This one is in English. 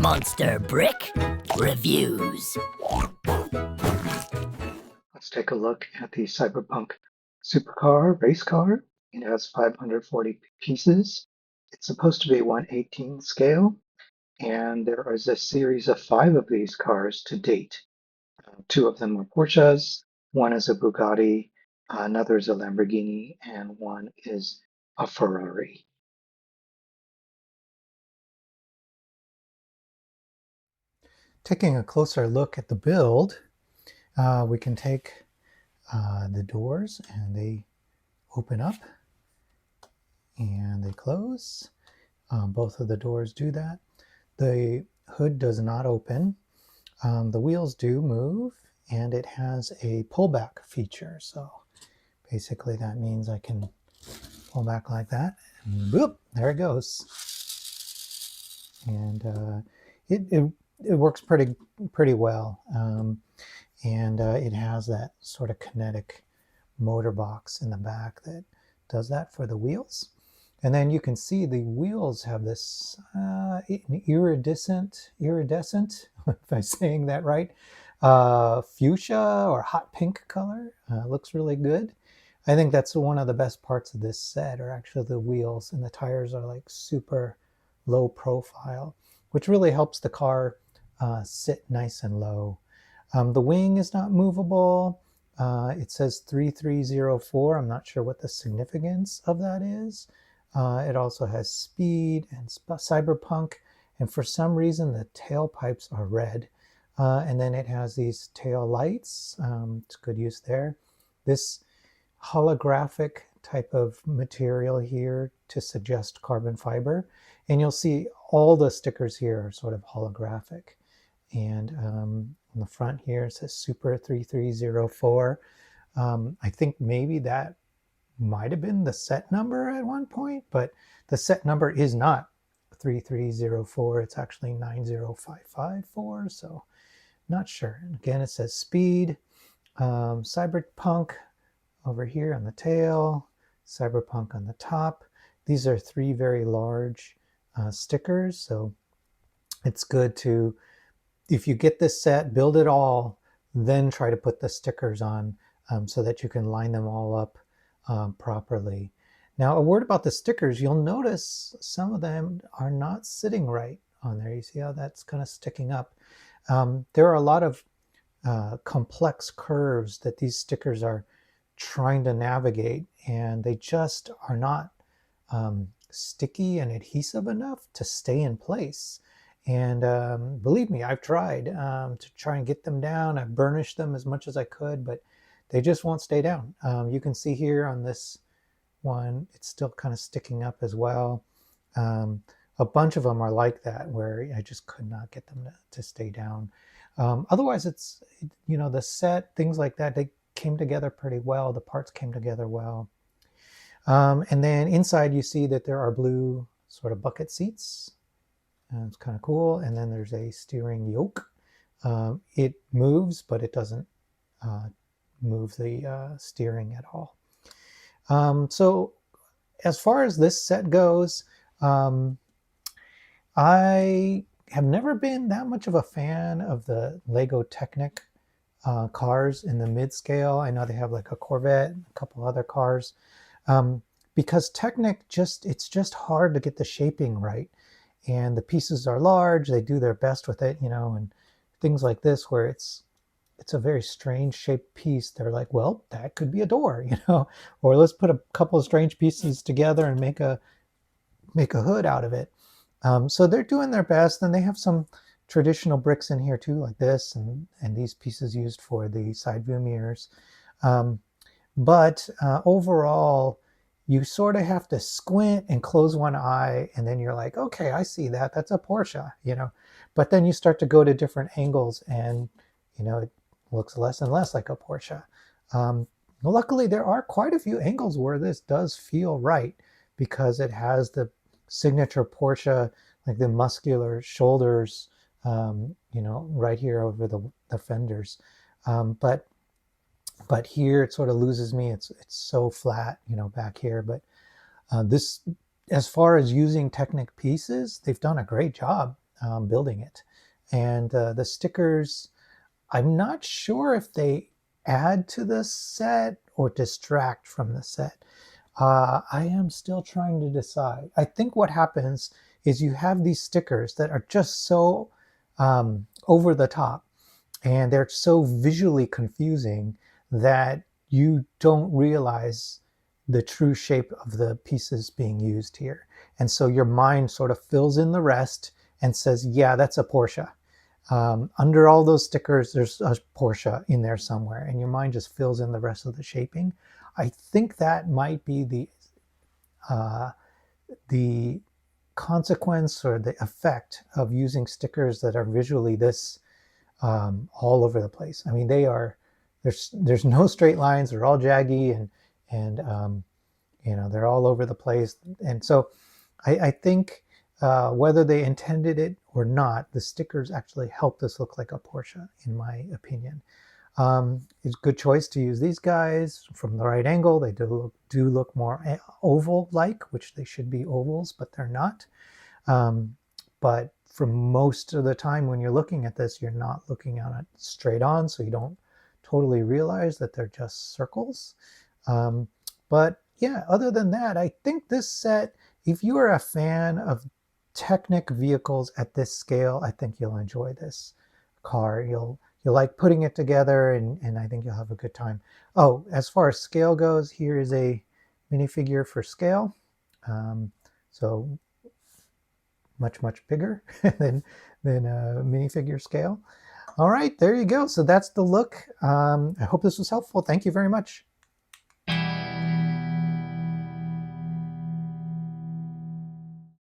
Monster Brick Reviews. Let's take a look at the Cyberpunk Supercar race car. It has 540 pieces. It's supposed to be 1/18 scale, and there is a series of 5 of these cars to date. 2 of them are Porsches, one is a Bugatti, another is a Lamborghini, and one is a Ferrari. Taking a closer look at the build, we can take the doors and they open up and they close. Both of the doors do that. The hood does not open. The wheels do move, and it has a pullback feature. So basically that means I can pull back like that, and boop, there it goes. And it works pretty well. And it has that sort of kinetic motor box in the back that does that for the wheels. And then you can see the wheels have this iridescent, if I'm saying that right, fuchsia or hot pink color. Looks really good. I think that's one of the best parts of this set, are actually the wheels, and the tires are like super low profile, which really helps the car sit nice and low. The wing is not movable. It says 3304. I'm not sure what the significance of that is. It also has speed and cyberpunk, and for some reason the tailpipes are red. And then it has these tail lights. It's good use there. This holographic type of material here to suggest carbon fiber. And you'll see all the stickers here are sort of holographic. And on the front here it says Super 3304. I think maybe that might have been the set number at one point, but the set number is not 3304. It's actually 90554. So not sure. And again, it says speed, cyberpunk over here on the tail, cyberpunk on the top. These are 3 very large stickers. So it's good to, if you get this set, build it all, then try to put the stickers on so that you can line them all up properly. Now, a word about the stickers. You'll notice some of them are not sitting right on there. You see how that's kind of sticking up. There are a lot of complex curves that these stickers are trying to navigate, and they just are not sticky and adhesive enough to stay in place. And believe me, I've tried to try and get them down. I've burnished them as much as I could, but they just won't stay down. You can see here on this one, it's still kind of sticking up as well. A bunch of them are like that, where I just could not get them to stay down. Otherwise, it's, the set, things like that, they came together pretty well. The parts came together well. And then inside you see that there are blue sort of bucket seats. It's kind of cool. And then there's a steering yoke. It moves, but it doesn't move the steering at all. So as far as this set goes, I have never been that much of a fan of the Lego Technic cars in the mid-scale. I know they have like a Corvette, a couple other cars, because Technic it's just hard to get the shaping right. And the pieces are large, they do their best with it, and things like this where it's a very strange shaped piece. They're like, well, that could be a door, or let's put a couple of strange pieces together and make a hood out of it. So they're doing their best, and they have some traditional bricks in here too, like this, and these pieces used for the side view mirrors. But overall, you sort of have to squint and close one eye, and then you're like, okay, I see that. That's a Porsche, But then you start to go to different angles, and it looks less and less like a Porsche. Luckily, there are quite a few angles where this does feel right, because it has the signature Porsche, like the muscular shoulders, right here over the fenders. But here it sort of loses me. It's so flat, back here. But this, as far as using Technic pieces, they've done a great job. building it. And the stickers, I'm not sure if they add to the set or distract from the set. I am still trying to decide. I think what happens is you have these stickers that are just so over the top, and they're so visually confusing that you don't realize the true shape of the pieces being used here. And so your mind sort of fills in the rest and says, yeah, that's a Porsche. Under all those stickers, there's a Porsche in there somewhere, and your mind just fills in the rest of the shaping. I think that might be the consequence or the effect of using stickers that are visually this all over the place. I mean, they are, there's no straight lines. They're all jaggy, and they're all over the place. And so I think whether they intended it or not, the stickers actually help this look like a Porsche, in my opinion. It's a good choice to use these guys from the right angle. They do look more oval-like, which they should be ovals, but they're not. But for most of the time when you're looking at this, you're not looking at it straight on, so you don't totally realize that they're just circles. But yeah, other than that, I think this set, if you are a fan of Technic vehicles at this scale, I think you'll enjoy this car. You'll like putting it together, and I think you'll have a good time. Oh, as far as scale goes, here is a minifigure for scale. So much bigger than a minifigure scale. All right, there you go. So that's the look. I hope this was helpful. Thank you very much.